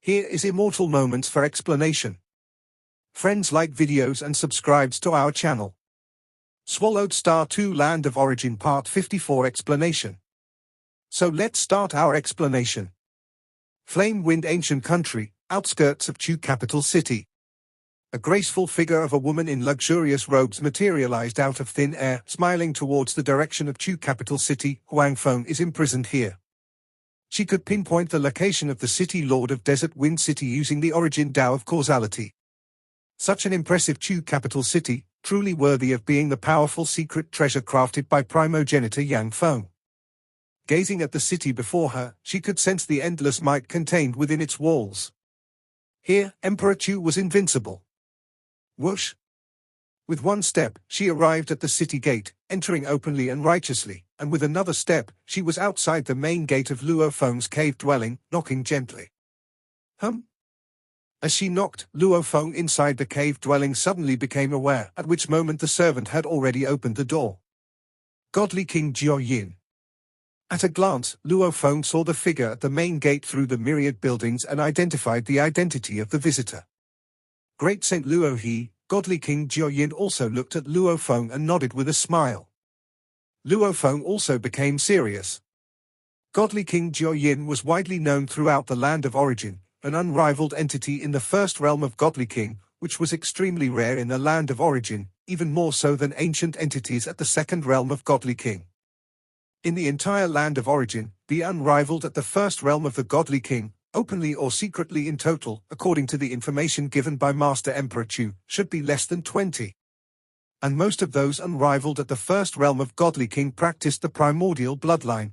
Here is Immortal Moments for explanation. Friends, like videos and subscribes to our channel. Swallowed Star 2 Land of Origin Part 54 Explanation. So let's start our explanation. Flame Wind Ancient Country, outskirts of Chu capital city. A graceful figure of a woman in luxurious robes materialized out of thin air, smiling towards the direction of Chu capital city. Huang Feng is imprisoned here. She could pinpoint the location of the city lord of Desert Wind City using the origin Tao of causality. Such an impressive Chu capital city, truly worthy of being the powerful secret treasure crafted by primogenitor Yang Feng. Gazing at the city before her, she could sense the endless might contained within its walls. Here, Emperor Chu was invincible. Whoosh! With one step, she arrived at the city gate, entering openly and righteously, and with another step, she was outside the main gate of Luo Feng's cave dwelling, knocking gently. As she knocked, Luo Feng inside the cave dwelling suddenly became aware, at which moment the servant had already opened the door. Godly King Jiao Yin. At a glance, Luo Feng saw the figure at the main gate through the myriad buildings and identified the identity of the visitor. Great Saint Luo He, Godly King Jiao Yin also looked at Luo Feng and nodded with a smile. Luo Feng also became serious. Godly King Jiao Yin was widely known throughout the land of origin, an unrivaled entity in the first realm of Godly King, which was extremely rare in the land of origin, even more so than ancient entities at the second realm of Godly King. In the entire land of origin, be unrivaled at the first realm of the Godly King, openly or secretly in total, according to the information given by Master Emperor Chu, should be less than 20. And most of those unrivaled at the first realm of Godly King practiced the primordial bloodline.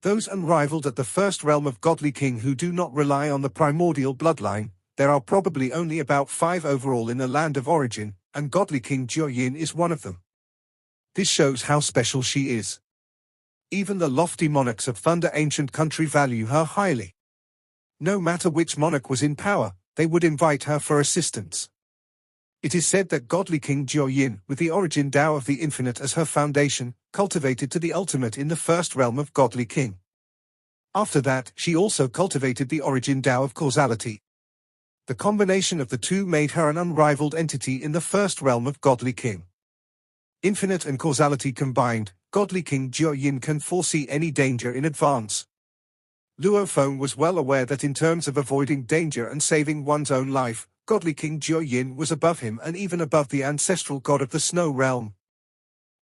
Those unrivaled at the first realm of Godly King who do not rely on the primordial bloodline, there are probably only about 5 overall in the land of origin, and Godly King Jiao Yin is one of them. This shows how special she is. Even the lofty monarchs of Thunder Ancient Country value her highly. No matter which monarch was in power, they would invite her for assistance. It is said that Godly King Jiao Yin, with the origin Tao of the Infinite as her foundation, cultivated to the ultimate in the first realm of Godly King. After that, she also cultivated the origin Tao of causality. The combination of the two made her an unrivaled entity in the first realm of Godly King. Infinite and causality combined, Godly King Jiao Yin can foresee any danger in advance. Luo Feng was well aware that in terms of avoiding danger and saving one's own life, Godly King Jiao Yin was above him and even above the ancestral god of the snow realm.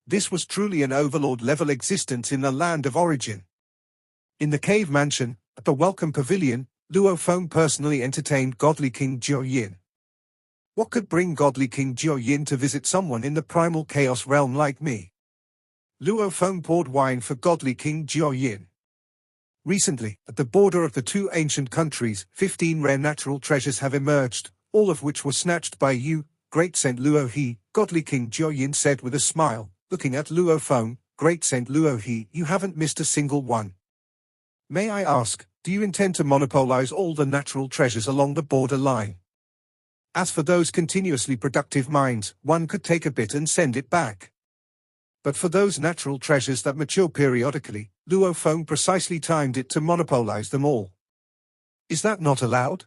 This was truly an overlord-level existence in the land of origin. In the cave mansion, at the welcome pavilion, Luo Feng personally entertained Godly King Jiao Yin. What could bring Godly King Jiao Yin to visit someone in the primal chaos realm like me? Luo Feng poured wine for Godly King Jiao Yin. Recently, at the border of the two ancient countries, 15 rare natural treasures have emerged, all of which were snatched by you, Great Saint Luo He, Godly King Jiao Yin said with a smile, looking at Luo Feng. Great Saint Luo He, you haven't missed a single one. May I ask, do you intend to monopolize all the natural treasures along the border line? As for those continuously productive mines, one could take a bit and send it back. But for those natural treasures that mature periodically, Luo Feng precisely timed it to monopolize them all. Is that not allowed?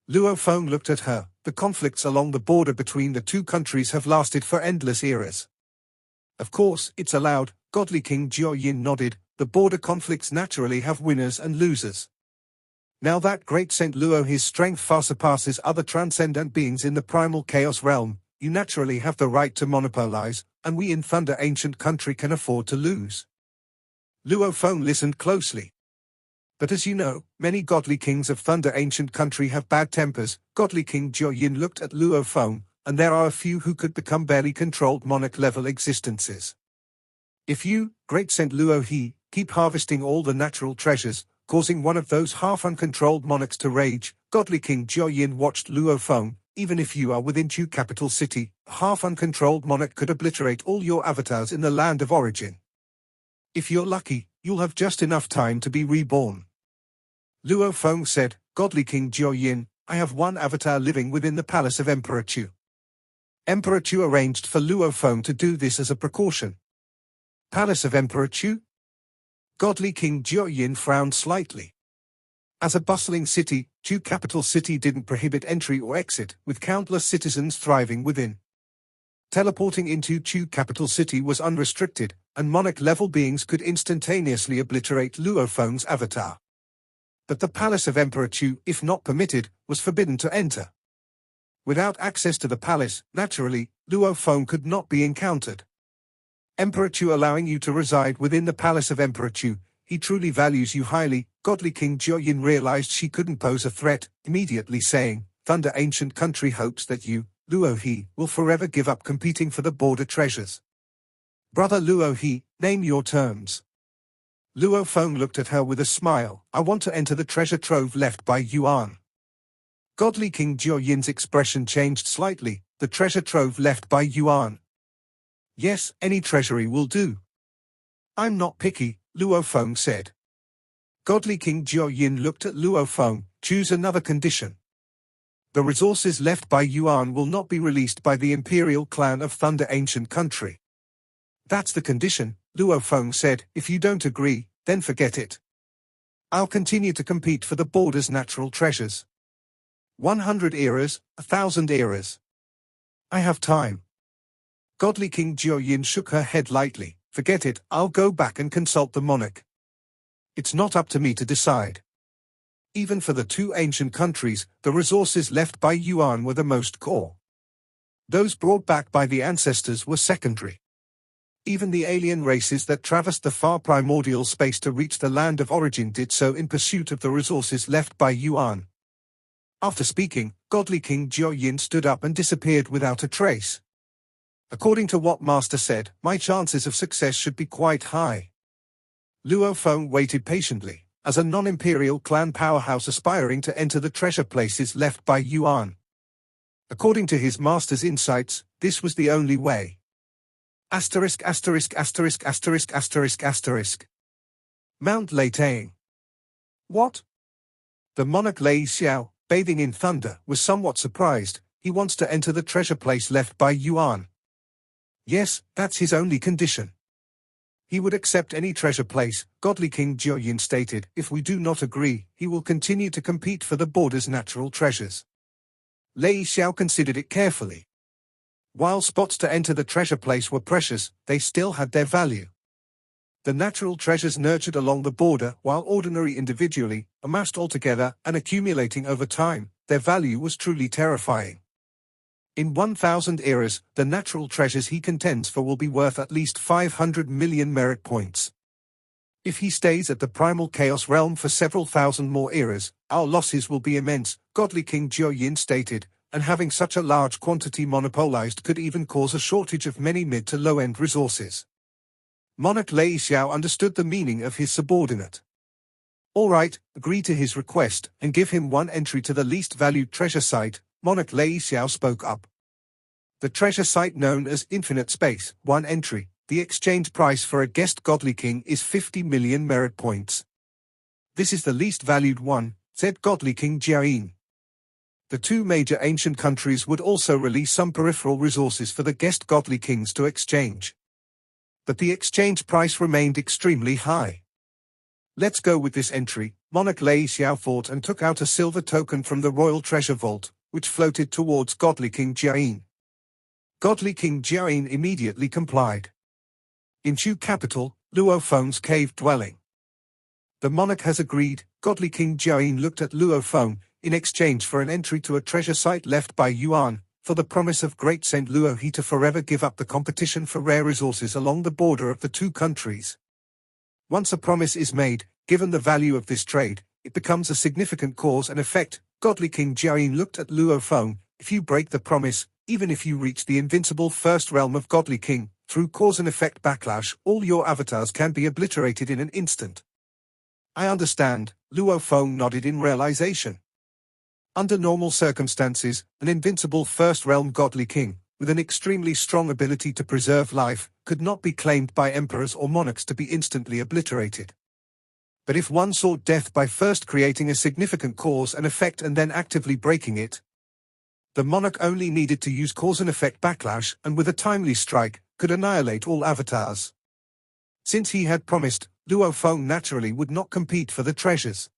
Luo Feng looked at her. The conflicts along the border between the two countries have lasted for endless eras. Of course, it's allowed, Godly King Jiao Yin nodded. The border conflicts naturally have winners and losers. Now that Great Saint Luo He's strength far surpasses other transcendent beings in the primal chaos realm, you naturally have the right to monopolize, and we in Thunder Ancient Country can afford to lose. Luo Feng listened closely. But as you know, many godly kings of Thunder Ancient Country have bad tempers. Godly King Jiao Yin looked at Luo Feng, and there are a few who could become barely controlled monarch-level existences. If you, Great Saint Luo He, keep harvesting all the natural treasures, causing one of those half-uncontrolled monarchs to rage, Godly King Jiao Yin watched Luo Feng. Even if you are within Chu capital city, a half-uncontrolled monarch could obliterate all your avatars in the land of origin. If you're lucky, you'll have just enough time to be reborn. Luo Feng said, Godly King Jiao Yin, I have one avatar living within the palace of Emperor Chu. Emperor Chu arranged for Luo Feng to do this as a precaution. Palace of Emperor Chu? Godly King Jiao Yin frowned slightly. As a bustling city, Chu capital city didn't prohibit entry or exit, with countless citizens thriving within. Teleporting into Chu capital city was unrestricted, and monarch-level beings could instantaneously obliterate Luo Feng's avatar. But the palace of Emperor Chu, if not permitted, was forbidden to enter. Without access to the palace, naturally, Luo Feng could not be encountered. Emperor Chu allowing you to reside within the palace of Emperor Chu, he truly values you highly. Godly King Jiaoyin realized she couldn't pose a threat, immediately saying, Thunder Ancient Country hopes that you, Luo He, will forever give up competing for the border treasures. Brother Luo He, name your terms. Luo Feng looked at her with a smile. I want to enter the treasure trove left by Yuan. Godly King Jiaoyin's expression changed slightly. The treasure trove left by Yuan. Yes, any treasury will do. I'm not picky, Luo Feng said. Godly King Jiaoyin looked at Luo Feng. Choose another condition. The resources left by Yuan will not be released by the imperial clan of Thunder Ancient Country. That's the condition, Luo Feng said. If you don't agree, then forget it. I'll continue to compete for the border's natural treasures. 100 eras, 1,000 eras. I have time. Godly King Jiaoyin shook her head lightly. Forget it, I'll go back and consult the monarch. It's not up to me to decide. Even for the two ancient countries, the resources left by Yuan were the most core. Those brought back by the ancestors were secondary. Even the alien races that traversed the far primordial space to reach the land of origin did so in pursuit of the resources left by Yuan. After speaking, Godly King Jiaoyin stood up and disappeared without a trace. According to what Master said, my chances of success should be quite high. Luo Feng waited patiently, as a non-imperial clan powerhouse aspiring to enter the treasure places left by Yuan. According to his master's insights, this was the only way. Asterisk asterisk asterisk asterisk asterisk asterisk. Mount Leitang. What? The monarch Lei Xiao, bathing in thunder, was somewhat surprised. He wants to enter the treasure place left by Yuan. Yes, that's his only condition. He would accept any treasure place, Godly King Jiaoyin stated. If we do not agree, he will continue to compete for the border's natural treasures. Lei Xiao considered it carefully. While spots to enter the treasure place were precious, they still had their value. The natural treasures nurtured along the border, while ordinary individually, amassed altogether and accumulating over time, their value was truly terrifying. In 1,000 eras, the natural treasures he contends for will be worth at least 500 million merit points. If he stays at the primal chaos realm for several thousand more eras, our losses will be immense, Godly King Jiaoyin stated, and having such a large quantity monopolized could even cause a shortage of many mid to low-end resources. Monarch Lei Xiao understood the meaning of his subordinate. All right, agree to his request, and give him one entry to the least valued treasure site, Monarch Lei Xiao spoke up. The treasure site known as Infinite Space, one entry. The exchange price for a guest Godly King is 50 million merit points. This is the least valued one, said Godly King Jiaoyin. The two major ancient countries would also release some peripheral resources for the guest Godly Kings to exchange. But the exchange price remained extremely high. Let's go with this entry, Monarch Lei Xiao thought and took out a silver token from the royal treasure vault, which floated towards Godly King Jiaoyin. Godly King Jiaoyin immediately complied. In Chu capital, Luo Feng's cave dwelling. The monarch has agreed. Godly King Jiaoyin looked at Luo Feng, in exchange for an entry to a treasure site left by Yuan, for the promise of Great Saint Luo He to forever give up the competition for rare resources along the border of the two countries. Once a promise is made, given the value of this trade, it becomes a significant cause and effect. Godly King Jiaoyin looked at Luo Feng. If you break the promise, even if you reach the invincible first realm of Godly King, through cause and effect backlash, all your avatars can be obliterated in an instant. I understand, Luo Feng nodded in realization. Under normal circumstances, an invincible first-realm Godly King, with an extremely strong ability to preserve life, could not be claimed by emperors or monarchs to be instantly obliterated. But if one sought death by first creating a significant cause and effect and then actively breaking it, the monarch only needed to use cause and effect backlash and with a timely strike, could annihilate all avatars. Since he had promised, Luo Feng naturally would not compete for the treasures.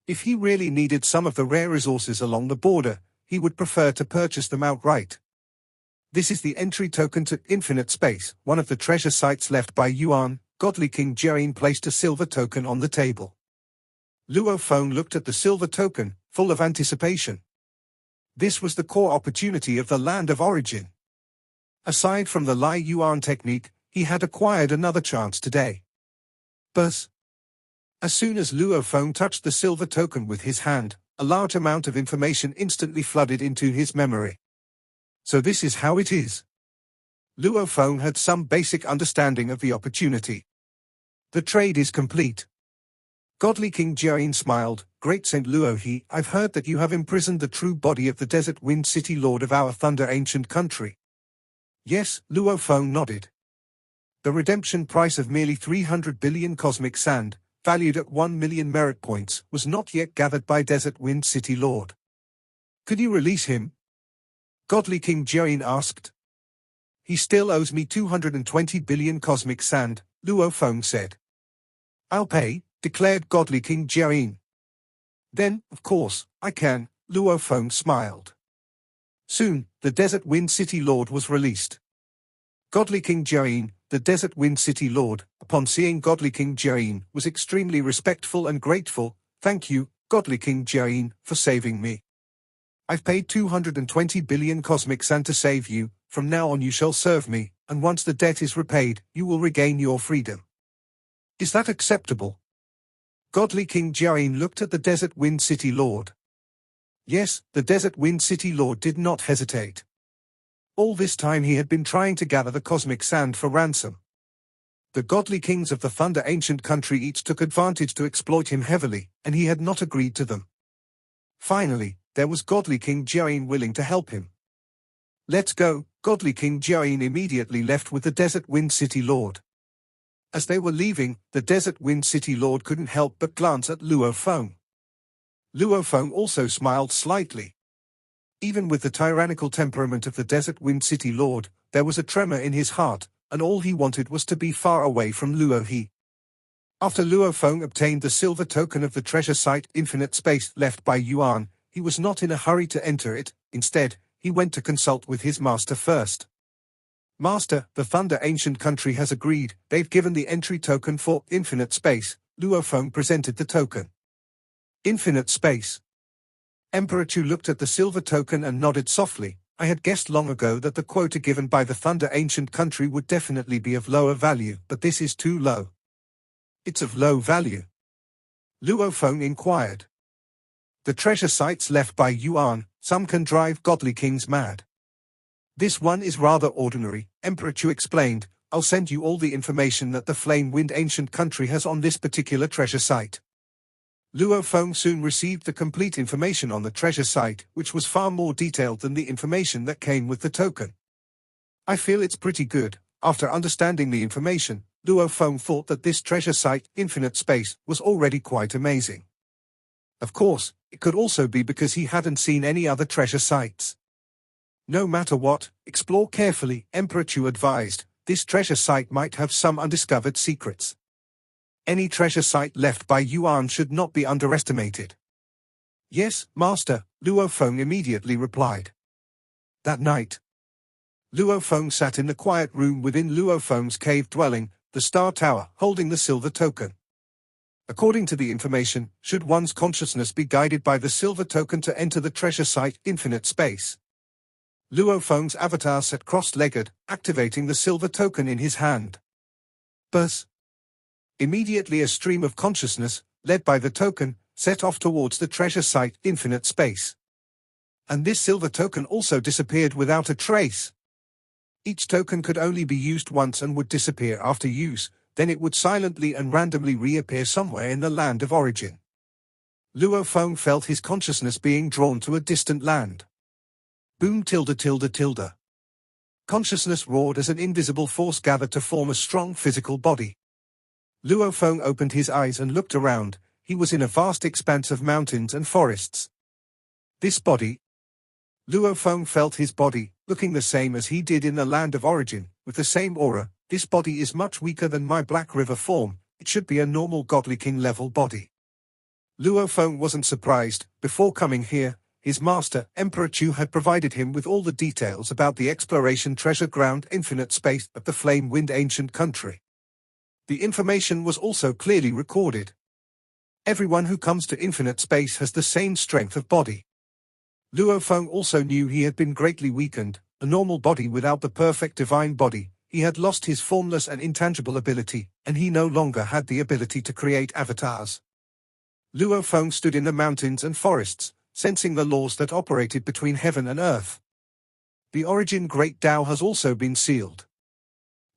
If he really needed some of the rare resources along the border, he would prefer to purchase them outright. This is the entry token to infinite space, one of the treasure sites left by Yuan. Godly King Jiayin placed a silver token on the table. Luo Feng looked at the silver token, full of anticipation. This was the core opportunity of the land of origin. Aside from the Lai Yuan technique, he had acquired another chance today. But as soon as Luo Feng touched the silver token with his hand, a large amount of information instantly flooded into his memory. So this is how it is. Luo Feng had some basic understanding of the opportunity. The trade is complete. Godly King Jiayin smiled. Great Saint Luo He, I've heard that you have imprisoned the true body of the Desert Wind City Lord of our Thunder Ancient Country. Yes, Luo Feng nodded. The redemption price of merely 300 billion cosmic sand, valued at 1 million merit points, was not yet gathered by Desert Wind City Lord. Could you release him? Godly King Jiayin asked. He still owes me 220 billion cosmic sand, Luo Feng said. I'll pay, declared Godly King Jiayin. Then, of course, I can, Luo Feng smiled. Soon, the Desert Wind City Lord was released. Godly King Jiayin, the Desert Wind City Lord, upon seeing Godly King Jiayin, was extremely respectful and grateful. Thank you, Godly King Jiayin, for saving me. I've paid 220 billion cosmic sand to save you. From now on you shall serve me, and once the debt is repaid, you will regain your freedom. Is that acceptable? Godly King Jiayin looked at the Desert Wind City Lord. Yes, the Desert Wind City Lord did not hesitate. All this time he had been trying to gather the cosmic sand for ransom. The godly kings of the Thunder Ancient Country each took advantage to exploit him heavily, and he had not agreed to them. Finally, there was Godly King Jiayin willing to help him. Let's go. Godly King Jiayin immediately left with the Desert Wind City Lord. As they were leaving, the Desert Wind City Lord couldn't help but glance at Luo Feng. Luo Feng also smiled slightly. Even with the tyrannical temperament of the Desert Wind City Lord, there was a tremor in his heart, and all he wanted was to be far away from Luo He. After Luo Feng obtained the silver token of the treasure site Infinite Space left by Yuan, he was not in a hurry to enter it. Instead, he went to consult with his master first. Master, the Thunder Ancient Country has agreed. They've given the entry token for Infinite Space. Luo Feng presented the token. Infinite Space. Emperor Chu looked at the silver token and nodded softly. I had guessed long ago that the quota given by the Thunder Ancient Country would definitely be of lower value, but this is too low. It's of low value? Luo Feng inquired. The treasure sites left by Yuan, some can drive godly kings mad. This one is rather ordinary, Emperor Chu explained. I'll send you all the information that the Flame Wind Ancient Country has on this particular treasure site. Luo Feng soon received the complete information on the treasure site, which was far more detailed than the information that came with the token. I feel it's pretty good. After understanding the information, Luo Feng thought that this treasure site, Infinite Space, was already quite amazing. Of course, it could also be because he hadn't seen any other treasure sites. No matter what, explore carefully, Emperor Chu advised. This treasure site might have some undiscovered secrets. Any treasure site left by Yuan should not be underestimated. Yes, Master, Luo Feng immediately replied. That night, Luo Feng sat in the quiet room within Luo Feng's cave dwelling, the Star Tower, holding the silver token. According to the information, should one's consciousness be guided by the silver token to enter the treasure site, Infinite Space. Luo Feng's avatar sat cross-legged, activating the silver token in his hand. But immediately a stream of consciousness, led by the token, set off towards the treasure site, Infinite Space. And this silver token also disappeared without a trace. Each token could only be used once and would disappear after use, then it would silently and randomly reappear somewhere in the land of origin. Luo Feng felt his consciousness being drawn to a distant land. Boom tilde tilde tilde. Consciousness roared as an invisible force gathered to form a strong physical body. Luo Feng opened his eyes and looked around. He was in a vast expanse of mountains and forests. This body? Luo Feng felt his body, looking the same as he did in the land of origin, with the same aura. This body is much weaker than my Black River form. It should be a normal godly king level body. Luo Feng wasn't surprised. Before coming here, his master, Emperor Chu, had provided him with all the details about the exploration treasure ground infinite space of the flame-wind ancient country. The information was also clearly recorded. Everyone who comes to infinite space has the same strength of body. Luo Feng also knew he had been greatly weakened, a normal body without the perfect divine body. He had lost his formless and intangible ability, and he no longer had the ability to create avatars. Luo Feng stood in the mountains and forests, sensing the laws that operated between heaven and earth. The origin Great Tao has also been sealed.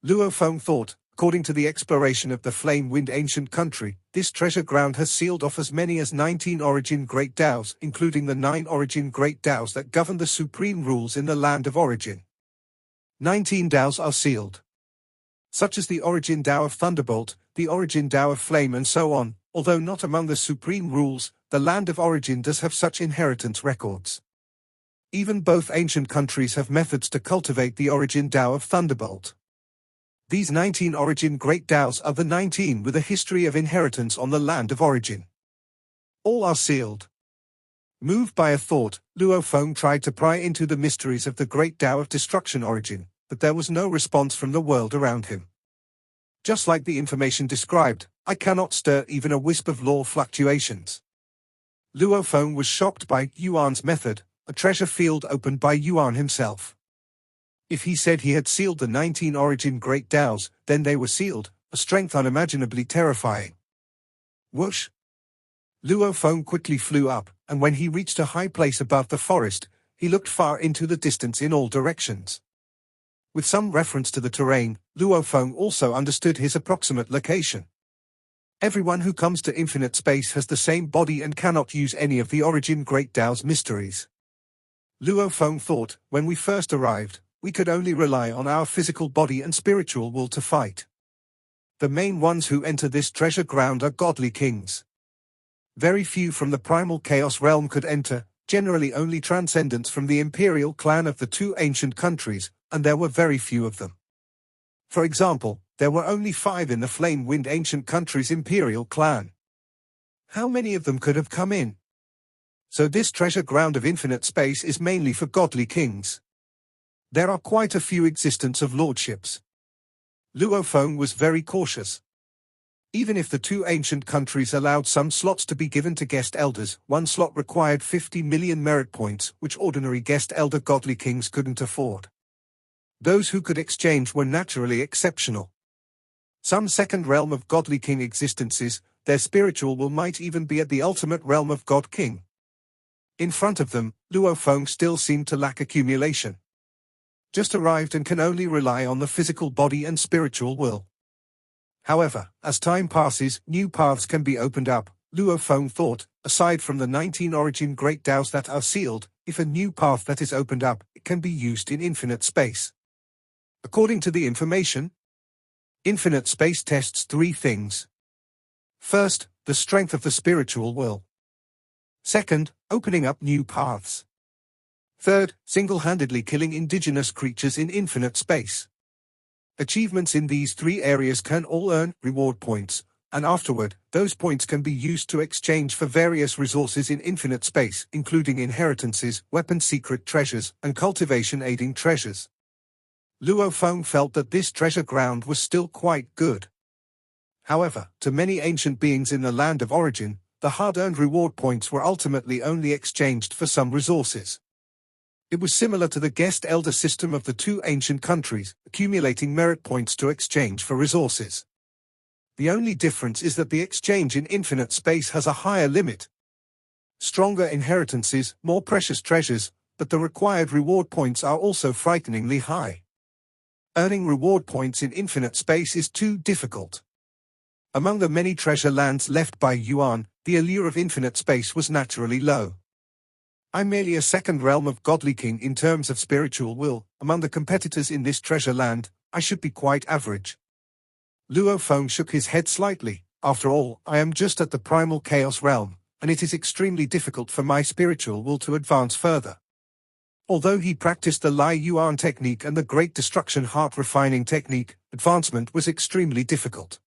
Luo Feng thought, according to the exploration of the flame-wind ancient country, this treasure ground has sealed off as many as 19 origin Great Taos, including the 9 origin Great Taos that govern the supreme rules in the land of origin. 19 Taos are sealed, such as the origin Tao of Thunderbolt, the origin Tao of Flame, and so on. Although not among the supreme rules, the land of origin does have such inheritance records. Even both ancient countries have methods to cultivate the origin Tao of Thunderbolt. These 19 origin Great Taos are the 19 with a history of inheritance on the land of origin. All are sealed. Moved by a thought, Luo Feng tried to pry into the mysteries of the Great Tao of Destruction origin, but there was no response from the world around him. Just like the information described, I cannot stir even a wisp of law fluctuations. Luo Feng was shocked by Yuan's method, a treasure field opened by Yuan himself. If he said he had sealed the 19 origin Great Taos, then they were sealed, a strength unimaginably terrifying. Whoosh! Luo Feng quickly flew up, and when he reached a high place above the forest, he looked far into the distance in all directions. With some reference to the terrain, Luo Feng also understood his approximate location. Everyone who comes to infinite space has the same body and cannot use any of the origin Great Tao's mysteries. Luo Feng thought, when we first arrived, we could only rely on our physical body and spiritual will to fight. The main ones who enter this treasure ground are godly kings. Very few from the primal chaos realm could enter, generally only transcendents from the imperial clan of the 2 ancient countries, and there were very few of them. For example, there were only 5 in the flame-wind ancient country's imperial clan. How many of them could have come in? So this treasure ground of infinite space is mainly for godly kings. There are quite a few existence of lordships. Luo Feng was very cautious. Even if the 2 ancient countries allowed some slots to be given to guest elders, one slot required 50 million merit points, which ordinary guest elder godly kings couldn't afford. Those who could exchange were naturally exceptional. Some second realm of godly king existences, their spiritual will might even be at the ultimate realm of god king. In front of them, Luo Feng still seemed to lack accumulation. Just arrived and can only rely on the physical body and spiritual will. However, as time passes, new paths can be opened up, Luo Feng thought. Aside from the 19 origin Great Taos that are sealed, if a new path that is opened up, it can be used in infinite space. According to the information, infinite space tests 3 things. First, the strength of the spiritual will. Second, opening up new paths. Third, single-handedly killing indigenous creatures in infinite space. Achievements in these 3 areas can all earn reward points, and afterward, those points can be used to exchange for various resources in infinite space, including inheritances, weapon secret treasures, and cultivation-aiding treasures. Luo Feng felt that this treasure ground was still quite good. However, to many ancient beings in the land of origin, the hard-earned reward points were ultimately only exchanged for some resources. It was similar to the guest elder system of the 2 ancient countries, accumulating merit points to exchange for resources. The only difference is that the exchange in infinite space has a higher limit. Stronger inheritances, more precious treasures, but the required reward points are also frighteningly high. Earning reward points in infinite space is too difficult. Among the many treasure lands left by Yuan, the allure of infinite space was naturally low. I'm merely a second realm of godly king in terms of spiritual will. Among the competitors in this treasure land, I should be quite average. Luo Feng shook his head slightly. After all, I am just at the primal chaos realm, and it is extremely difficult for my spiritual will to advance further. Although he practiced the Lai Yuan technique and the Great Destruction heart refining technique, advancement was extremely difficult.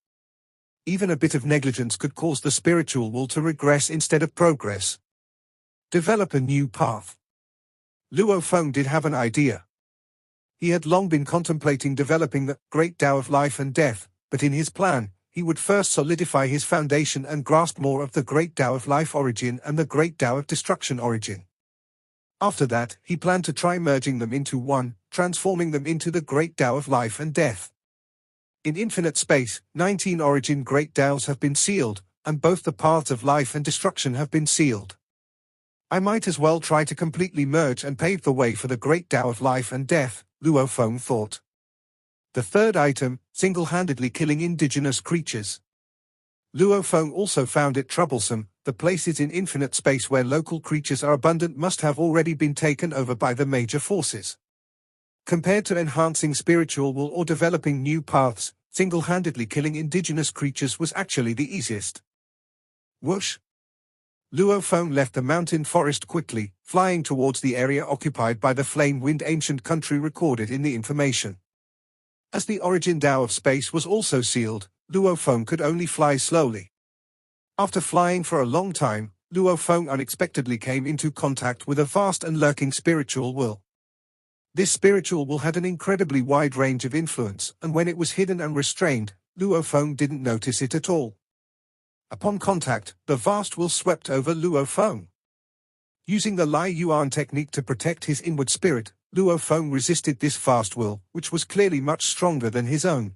Even a bit of negligence could cause the spiritual will to regress instead of progress. Develop a new path. Luo Feng did have an idea. He had long been contemplating developing the great Tao of life and death, but in his plan, he would first solidify his foundation and grasp more of the great Tao of life origin and the great Tao of destruction origin. After that, he planned to try merging them into one, transforming them into the great Tao of life and death. In infinite space, 19 origin great Taos have been sealed, and both the paths of life and destruction have been sealed. I might as well try to completely merge and pave the way for the great Tao of life and death, Luo Feng thought. The third item, single-handedly killing indigenous creatures. Luo Feng also found it troublesome. The places in infinite space where local creatures are abundant must have already been taken over by the major forces. Compared to enhancing spiritual will or developing new paths, single-handedly killing indigenous creatures was actually the easiest. Whoosh! Luo Feng left the mountain forest quickly, flying towards the area occupied by the flame-wind ancient country recorded in the information. As the origin Tao of space was also sealed, Luo Feng could only fly slowly. After flying for a long time, Luo Feng unexpectedly came into contact with a vast and lurking spiritual will. This spiritual will had an incredibly wide range of influence, and when it was hidden and restrained, Luo Feng didn't notice it at all. Upon contact, the vast will swept over Luo Feng. Using the Lai Yuan technique to protect his inward spirit, Luo Feng resisted this vast will, which was clearly much stronger than his own.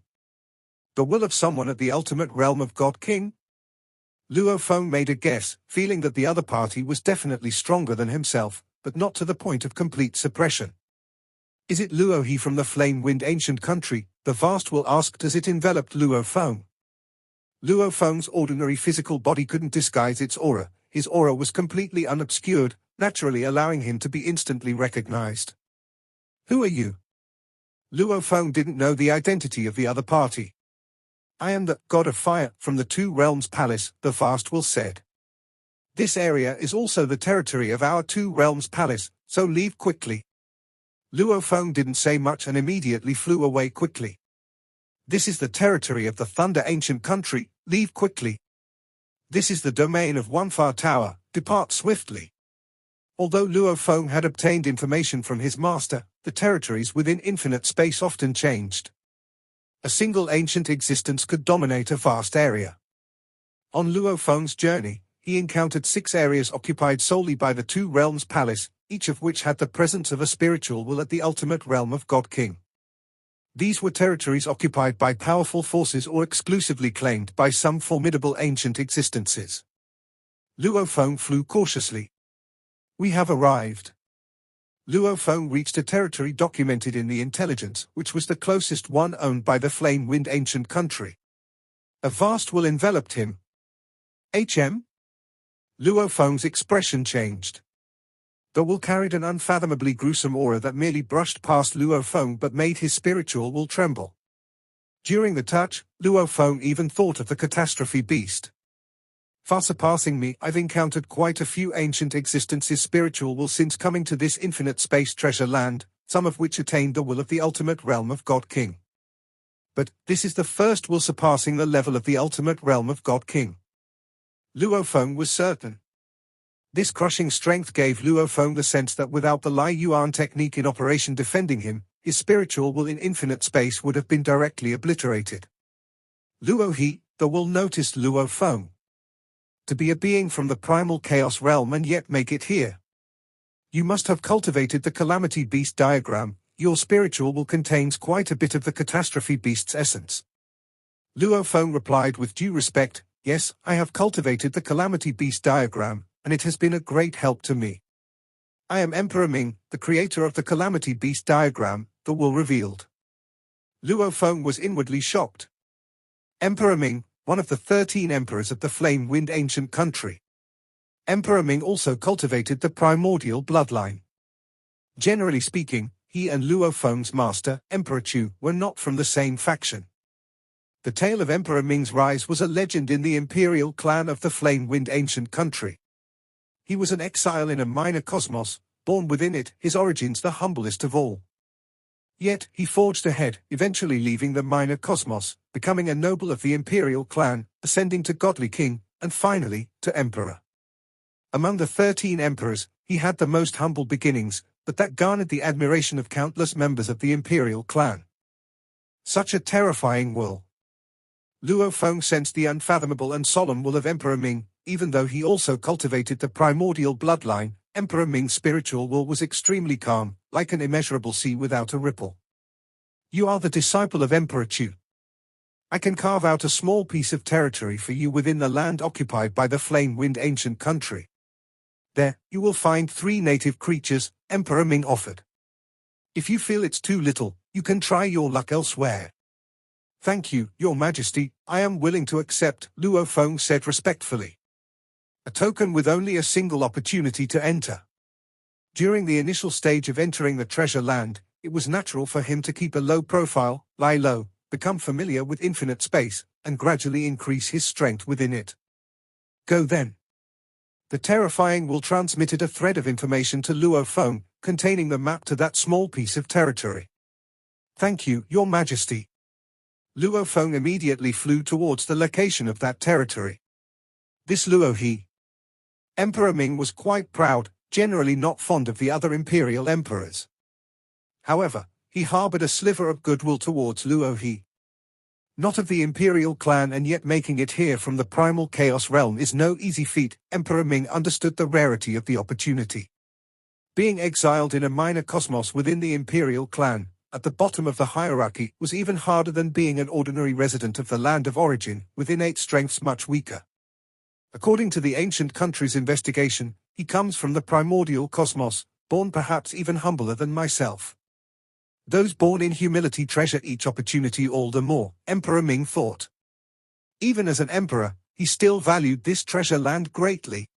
The will of someone at the ultimate realm of God King? Luo Feng made a guess, feeling that the other party was definitely stronger than himself, but not to the point of complete suppression. Is it Luo He from the flame-wind ancient country? The vast will asked as it enveloped Luo Feng. Luo Feng's ordinary physical body couldn't disguise its aura. His aura was completely unobscured, naturally allowing him to be instantly recognized. Who are you? Luo Feng didn't know the identity of the other party. I am the God of Fire from the Two Realms Palace, the vast will said. This area is also the territory of our Two Realms Palace, so leave quickly. Luo Feng didn't say much and immediately flew away quickly. This is the territory of the Thunder Ancient Country, leave quickly. This is the domain of Wanfa Tower, depart swiftly. Although Luo Feng had obtained information from his master, the territories within infinite space often changed. A single ancient existence could dominate a vast area. On Luo Feng's journey, he encountered 6 areas occupied solely by the Two Realms Palace, each of which had the presence of a spiritual will at the ultimate realm of God King. These were territories occupied by powerful forces or exclusively claimed by some formidable ancient existences. Luo Feng flew cautiously. We have arrived. Luo Feng reached a territory documented in the intelligence, which was the closest one owned by the flame-wind ancient country. A vast will enveloped him. HM? Luo Feng's expression changed. The will carried an unfathomably gruesome aura that merely brushed past Luo Feng but made his spiritual will tremble. During the touch, Luo Feng even thought of the catastrophe beast. Far surpassing me, I've encountered quite a few ancient existences spiritual will since coming to this infinite space treasure land, some of which attained the will of the ultimate realm of God King. But this is the first will surpassing the level of the ultimate realm of God King. Luo Feng was certain. This crushing strength gave Luo Feng the sense that without the Lai Yuan technique in operation defending him, his spiritual will in infinite space would have been directly obliterated. Luo He, the will noticed Luo Feng. To be a being from the primal chaos realm and yet make it here. You must have cultivated the calamity beast diagram. Your spiritual will contains quite a bit of the catastrophe beast's essence. Luo Feng replied with due respect, yes, I have cultivated the calamity beast diagram, and it has been a great help to me. I am Emperor Ming, the creator of the calamity beast diagram, the will revealed. Luo Feng was inwardly shocked. Emperor Ming, one of the 13 emperors of the flame-wind ancient country. Emperor Ming also cultivated the primordial bloodline. Generally speaking, he and Luo Feng's master, Emperor Chu, were not from the same faction. The tale of Emperor Ming's rise was a legend in the imperial clan of the flame-wind ancient country. He was an exile in a minor cosmos, born within it, his origins the humblest of all. Yet, he forged ahead, eventually leaving the minor cosmos, becoming a noble of the imperial clan, ascending to godly king, and finally, to emperor. Among the 13 emperors, he had the most humble beginnings, but that garnered the admiration of countless members of the imperial clan. Such a terrifying will. Luo Feng sensed the unfathomable and solemn will of Emperor Ming. Even though he also cultivated the primordial bloodline, Emperor Ming's spiritual will was extremely calm, like an immeasurable sea without a ripple. You are the disciple of Emperor Chu. I can carve out a small piece of territory for you within the land occupied by the flame-wind ancient country. There, you will find 3 native creatures, Emperor Ming offered. If you feel it's too little, you can try your luck elsewhere. Thank you, Your Majesty, I am willing to accept, Luo Feng said respectfully. A token with only a single opportunity to enter. During the initial stage of entering the treasure land, it was natural for him to keep a low profile, lie low, become familiar with infinite space, and gradually increase his strength within it. Go then. The terrifying will transmitted a thread of information to Luo Feng, containing the map to that small piece of territory. Thank you, Your Majesty. Luo Feng immediately flew towards the location of that territory. This Luo He. Emperor Ming was quite proud, generally not fond of the other imperial emperors. However, he harbored a sliver of goodwill towards Luo He. Not of the imperial clan, and yet making it here from the primal chaos realm is no easy feat. Emperor Ming understood the rarity of the opportunity. Being exiled in a minor cosmos within the imperial clan, at the bottom of the hierarchy, was even harder than being an ordinary resident of the land of origin, with innate strengths much weaker. According to the ancient country's investigation, he comes from the primordial cosmos, born perhaps even humbler than myself. Those born in humility treasure each opportunity all the more, Emperor Ming thought. Even as an emperor, he still valued this treasure land greatly.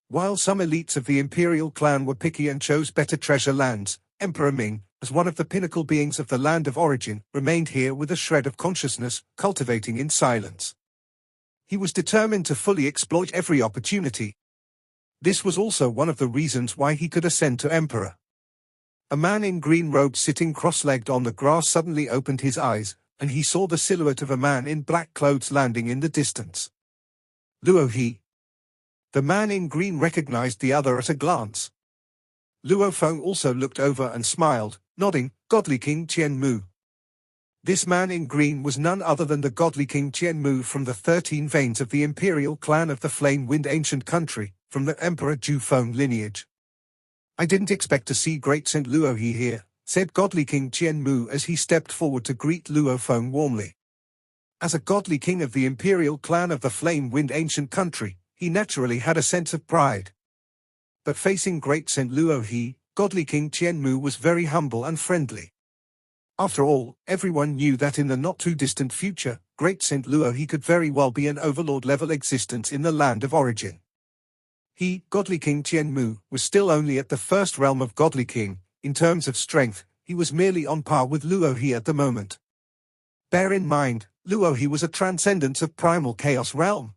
While some elites of the imperial clan were picky and chose better treasure lands, Emperor Ming, as one of the pinnacle beings of the land of origin, remained here with a shred of consciousness, cultivating in silence. He was determined to fully exploit every opportunity. This was also one of the reasons why he could ascend to emperor. A man in green robes sitting cross-legged on the grass suddenly opened his eyes, and he saw the silhouette of a man in black clothes landing in the distance. Luo He. The man in green recognized the other at a glance. Luo Feng also looked over and smiled, nodding, Godly King Qianmu. This man in green was none other than the godly King Qianmu from the 13 veins of the imperial clan of the Flame-Wind ancient country, from the Emperor Jufeng lineage. I didn't expect to see great Saint Luo He here, said godly King Qianmu as he stepped forward to greet Luo Feng warmly. As a godly king of the imperial clan of the Flame-Wind ancient country, he naturally had a sense of pride. But facing great Saint Luo He, godly King Qianmu was very humble and friendly. After all, everyone knew that in the not-too-distant future, great Saint Luo He could very well be an overlord-level existence in the land of origin. He, godly King Qianmu, was still only at the first realm of godly king. In terms of strength, he was merely on par with Luo He at the moment. Bear in mind, Luo He was a transcendence of primal chaos realm.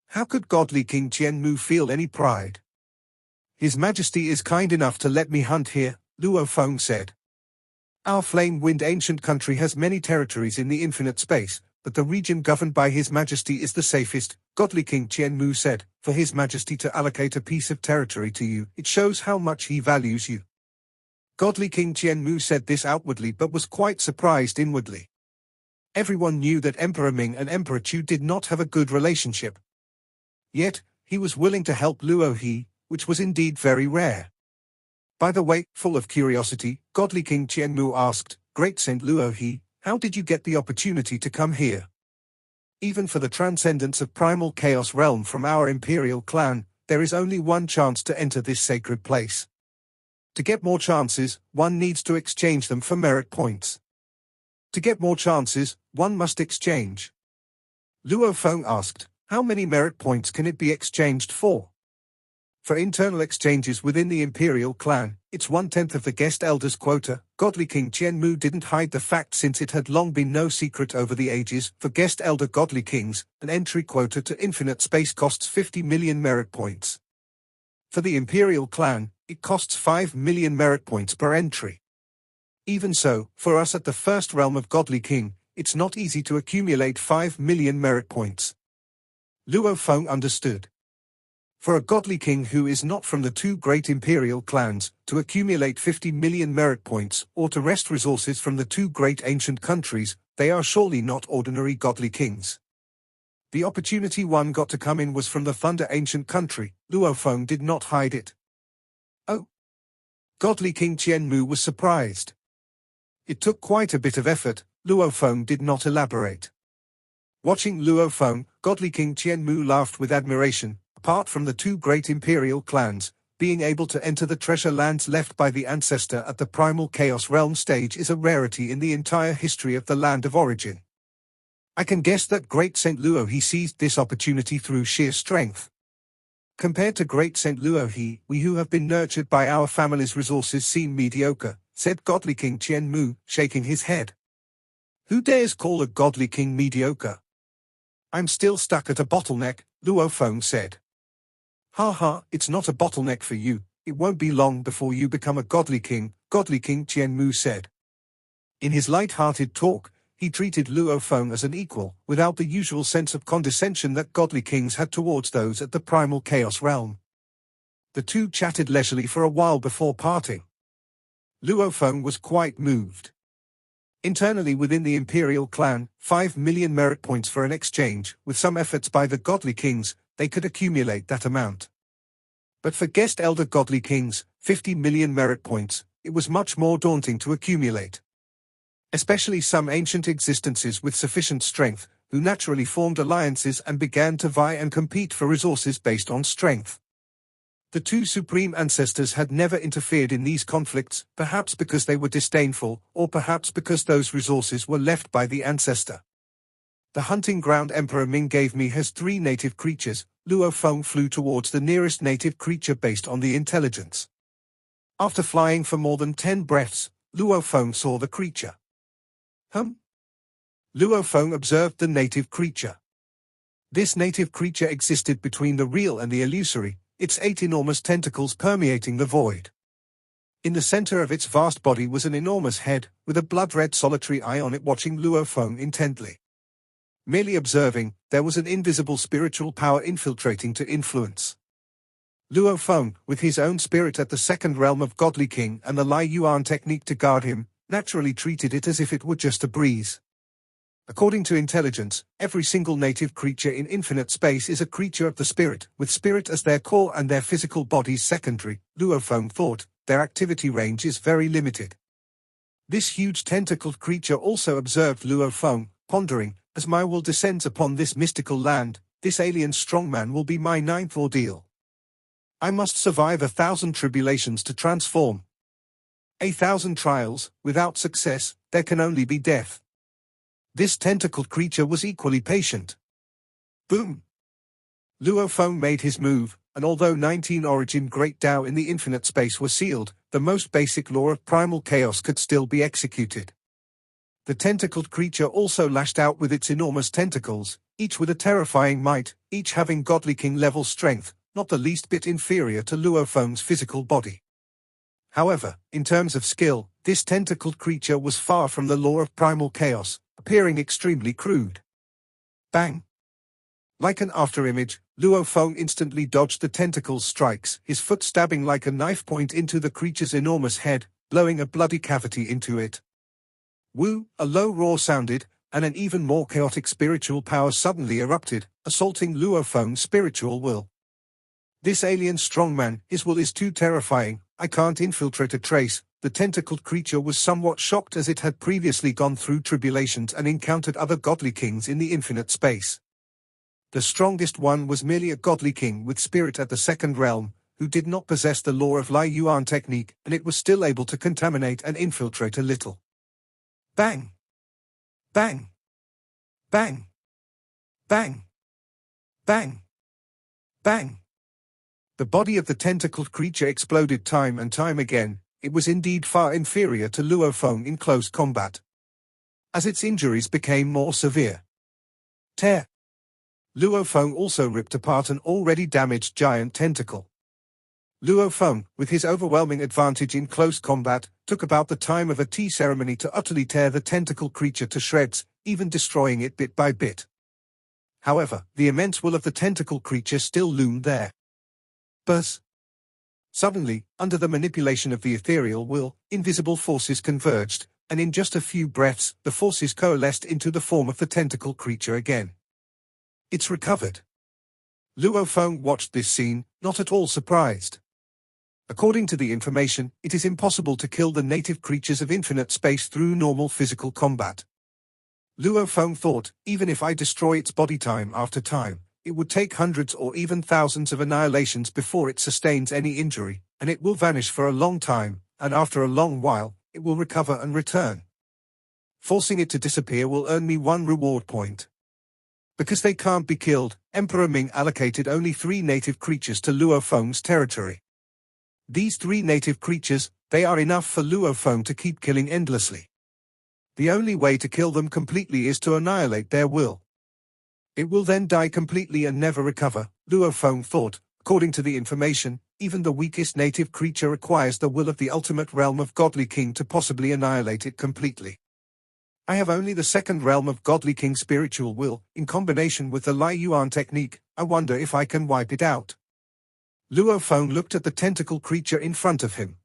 How could godly King Qianmu feel any pride? His Majesty is kind enough to let me hunt here, Luo Feng said. Our Flame-Wind ancient country has many territories in the infinite space, but the region governed by His Majesty is the safest, godly King Qianmu said. For His Majesty to allocate a piece of territory to you, it shows how much he values you. Godly King Qianmu said this outwardly but was quite surprised inwardly. Everyone knew that Emperor Ming and Emperor Chu did not have a good relationship. Yet, he was willing to help Luo He, which was indeed very rare. By the way, full of curiosity, godly King Qianmu asked, Great Saint Luo He, how did you get the opportunity to come here? Even for the transcendence of primal chaos realm from our imperial clan, there is only one chance to enter this sacred place. To get more chances, one needs to exchange them for merit points. To get more chances, one must exchange. Luo Feng asked, how many merit points can it be exchanged for? For internal exchanges within the imperial clan, it's 1/10 of the guest elder's quota. Godly King Qianmu didn't hide the fact since it had long been no secret over the ages. For guest elder godly kings, an entry quota to infinite space costs 50 million merit points. For the imperial clan, it costs 5 million merit points per entry. Even so, for us at the first realm of godly king, it's not easy to accumulate 5 million merit points. Luo Feng understood. For a godly king who is not from the two great imperial clans, to accumulate 50 million merit points, or to wrest resources from the two great ancient countries, they are surely not ordinary godly kings. The opportunity one got to come in was from the Thunder ancient country. Luo Feng did not hide it. Oh! Godly King Qianmu was surprised. It took quite a bit of effort. Luo Feng did not elaborate. Watching Luo Feng, Godly King Qianmu laughed with admiration. Apart from the two great imperial clans, being able to enter the treasure lands left by the ancestor at the primal chaos realm stage is a rarity in the entire history of the land of origin. I can guess that Great Saint Luo He seized this opportunity through sheer strength. Compared to Great Saint Luo He, we who have been nurtured by our family's resources seem mediocre, said Godly King Qianmu, shaking his head. Who dares call a godly king mediocre? I'm still stuck at a bottleneck, Luo Feng said. Ha ha, it's not a bottleneck for you, it won't be long before you become a godly king, Godly King Qianmu said. In his light-hearted talk, he treated Luo Feng as an equal, without the usual sense of condescension that godly kings had towards those at the primal chaos realm. The two chatted leisurely for a while before parting. Luo Feng was quite moved. Internally within the imperial clan, 5 million merit points for an exchange, with some efforts by the godly kings, they could accumulate that amount. But for guest elder godly kings, 50 million merit points, it was much more daunting to accumulate. Especially some ancient existences with sufficient strength, who naturally formed alliances and began to vie and compete for resources based on strength. The two supreme ancestors had never interfered in these conflicts, perhaps because they were disdainful, or perhaps because those resources were left by the ancestor. The hunting ground Emperor Ming gave me has 3 native creatures. Luo Feng flew towards the nearest native creature based on the intelligence. After flying for more than 10 breaths, Luo Feng saw the creature. Luo Feng observed the native creature. This native creature existed between the real and the illusory, its 8 enormous tentacles permeating the void. In the center of its vast body was an enormous head, with a blood-red solitary eye on it watching Luo Feng intently. Merely observing, there was an invisible spiritual power infiltrating to influence. Luo Feng, with his own spirit at the second realm of Godly King and the Lai Yuan technique to guard him, naturally treated it as if it were just a breeze. According to intelligence, every single native creature in infinite space is a creature of the spirit, with spirit as their core and their physical bodies secondary. Luo Feng thought, their activity range is very limited. This huge tentacled creature also observed Luo Feng, pondering, as my will descends upon this mystical land, this alien strongman will be my 9th ordeal. I must survive 1,000 tribulations to transform. 1,000 trials, without success, there can only be death. This tentacled creature was equally patient. Boom! Luo Feng made his move, and although 19 origin Great Tao in the infinite space were sealed, the most basic law of primal chaos could still be executed. The tentacled creature also lashed out with its enormous tentacles, each with a terrifying might, each having Godly King level strength, not the least bit inferior to Luo Feng's physical body. However, in terms of skill, this tentacled creature was far from the law of primal chaos, appearing extremely crude. Bang! Like an afterimage, Luo Feng instantly dodged the tentacle's strikes, his foot stabbing like a knife point into the creature's enormous head, blowing a bloody cavity into it. Woo! A low roar sounded, and an even more chaotic spiritual power suddenly erupted, assaulting Luo Feng's spiritual will. This alien strongman, his will is too terrifying, I can't infiltrate a trace. The tentacled creature was somewhat shocked as it had previously gone through tribulations and encountered other godly kings in the infinite space. The strongest one was merely a godly king with spirit at the second realm, who did not possess the law of Lai Yuan technique, and it was still able to contaminate and infiltrate a little. Bang! Bang! Bang! Bang! Bang! Bang! The body of the tentacled creature exploded time and time again. It was indeed far inferior to Luo Feng in close combat. As its injuries became more severe. Tear! Luo Feng also ripped apart an already damaged giant tentacle. Luo Feng, with his overwhelming advantage in close combat, took about the time of a tea ceremony to utterly tear the tentacle creature to shreds, even destroying it bit by bit. However, the immense will of the tentacle creature still loomed there. But suddenly, under the manipulation of the ethereal will, invisible forces converged, and in just a few breaths, the forces coalesced into the form of the tentacle creature again. It's recovered. Luo Feng watched this scene, not at all surprised. According to the information, it is impossible to kill the native creatures of infinite space through normal physical combat. Luo Feng thought, even if I destroy its body time after time, it would take hundreds or even thousands of annihilations before it sustains any injury, and it will vanish for a long time, and after a long while, it will recover and return. Forcing it to disappear will earn me 1 reward point. Because they can't be killed, Emperor Ming allocated only 3 native creatures to Luo Feng's territory. These 3 native creatures, they are enough for Luo Feng to keep killing endlessly. The only way to kill them completely is to annihilate their will. It will then die completely and never recover, Luo Feng thought. According to the information, even the weakest native creature requires the will of the ultimate realm of Godly King to possibly annihilate it completely. I have only the 2nd realm of Godly King spiritual will, in combination with the Yuan technique. I wonder if I can wipe it out. Luo Feng looked at the tentacle creature in front of him.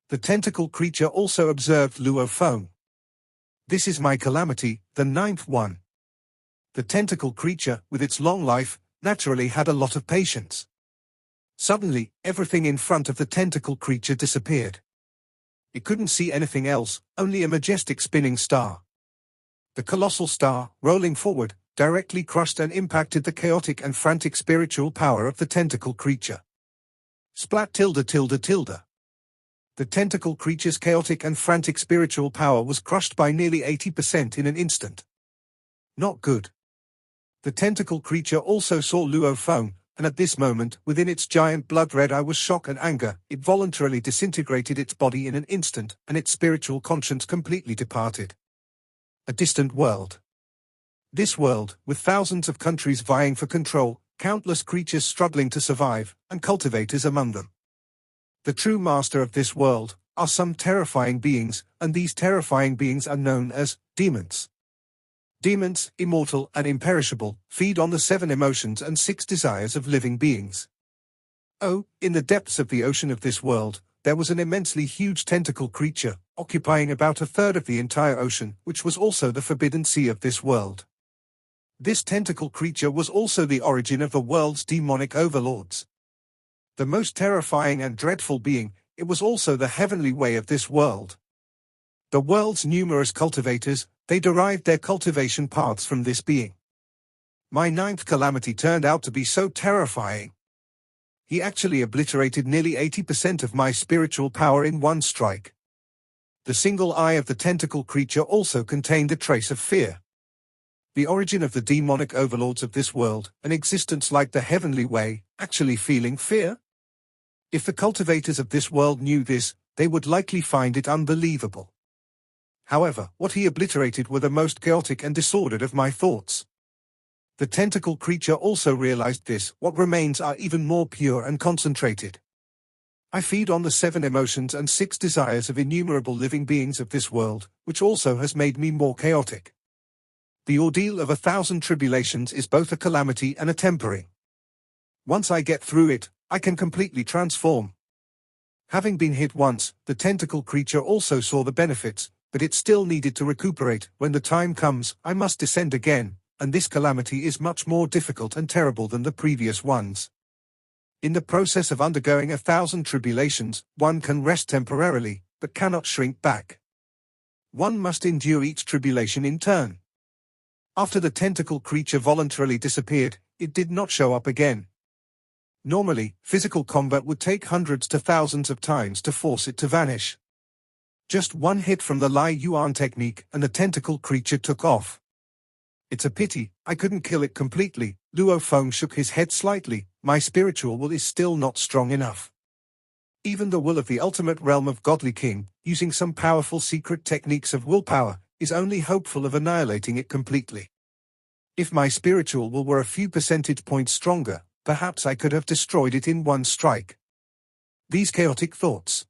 The tentacle creature also observed Luo Feng. This is my calamity, the 9th one. The tentacle creature, with its long life, naturally had a lot of patience. Suddenly, everything in front of the tentacle creature disappeared. It couldn't see anything else, only a majestic spinning star. The colossal star, rolling forward, directly crushed and impacted the chaotic and frantic spiritual power of the tentacle creature. Splat tilde tilde tilde. The tentacle creature's chaotic and frantic spiritual power was crushed by nearly 80% in an instant. Not good. The tentacle creature also saw Luo Feng, and at this moment, within its giant blood-red eye was shock and anger. It voluntarily disintegrated its body in an instant, and its spiritual conscience completely departed. A distant world. This world, with thousands of countries vying for control, countless creatures struggling to survive, and cultivators among them. The true master of this world are some terrifying beings, and these terrifying beings are known as demons. Demons, immortal and imperishable, feed on the 7 emotions and 6 desires of living beings. Oh, in the depths of the ocean of this world, there was an immensely huge tentacle creature, occupying about 1/3 of the entire ocean, which was also the forbidden sea of this world. This tentacle creature was also the origin of the world's demonic overlords. The most terrifying and dreadful being, it was also the heavenly way of this world. The world's numerous cultivators, they derived their cultivation paths from this being. My 9th calamity turned out to be so terrifying. He actually obliterated nearly 80% of my spiritual power in one strike. The single eye of the tentacle creature also contained a trace of fear. The origin of the demonic overlords of this world, an existence like the heavenly way, actually feeling fear? If the cultivators of this world knew this, they would likely find it unbelievable. However, what he obliterated were the most chaotic and disordered of my thoughts. The tentacle creature also realized this. What remains are even more pure and concentrated. I feed on the 7 emotions and 6 desires of innumerable living beings of this world, which also has made me more chaotic. The ordeal of 1,000 tribulations is both a calamity and a tempering. Once I get through it, I can completely transform. Having been hit once, the tentacle creature also saw the benefits, but it still needed to recuperate. When the time comes, I must descend again, and this calamity is much more difficult and terrible than the previous ones. In the process of undergoing 1,000 tribulations, one can rest temporarily, but cannot shrink back. One must endure each tribulation in turn. After the tentacle creature voluntarily disappeared, it did not show up again. Normally, physical combat would take hundreds to thousands of times to force it to vanish. Just one hit from the Yuan technique and the tentacle creature took off. It's a pity, I couldn't kill it completely. Luo Feng shook his head slightly. My spiritual will is still not strong enough. Even the will of the ultimate realm of Godly King, using some powerful secret techniques of willpower, is only hopeful of annihilating it completely. If my spiritual will were a few percentage points stronger, perhaps I could have destroyed it in one strike. These chaotic thoughts.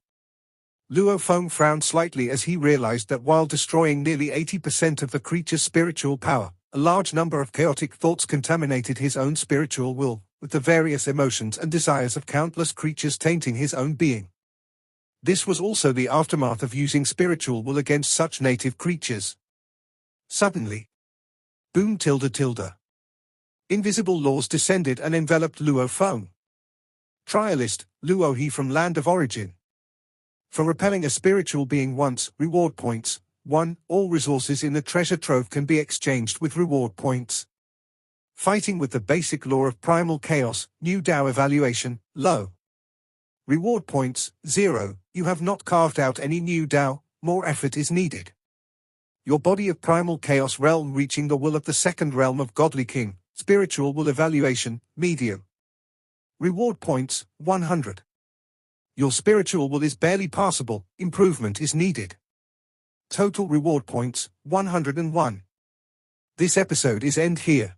Luo Feng frowned slightly as he realized that while destroying nearly 80% of the creature's spiritual power, a large number of chaotic thoughts contaminated his own spiritual will, with the various emotions and desires of countless creatures tainting his own being. This was also the aftermath of using spiritual will against such native creatures. Suddenly, boom tilde tilde. Invisible laws descended and enveloped Luo Feng. Trialist, Luo He from Land of Origin. For repelling a spiritual being once, reward points. 1. All resources in the treasure trove can be exchanged with reward points. Fighting with the basic law of primal chaos, new Dao evaluation, low. Reward points, 0. You have not carved out any new Dao, more effort is needed. Your body of primal chaos realm reaching the will of the second realm of Godly King, spiritual will evaluation, medium. Reward points, 100. Your spiritual will is barely passable, improvement is needed. Total reward points, 101. This episode is end here.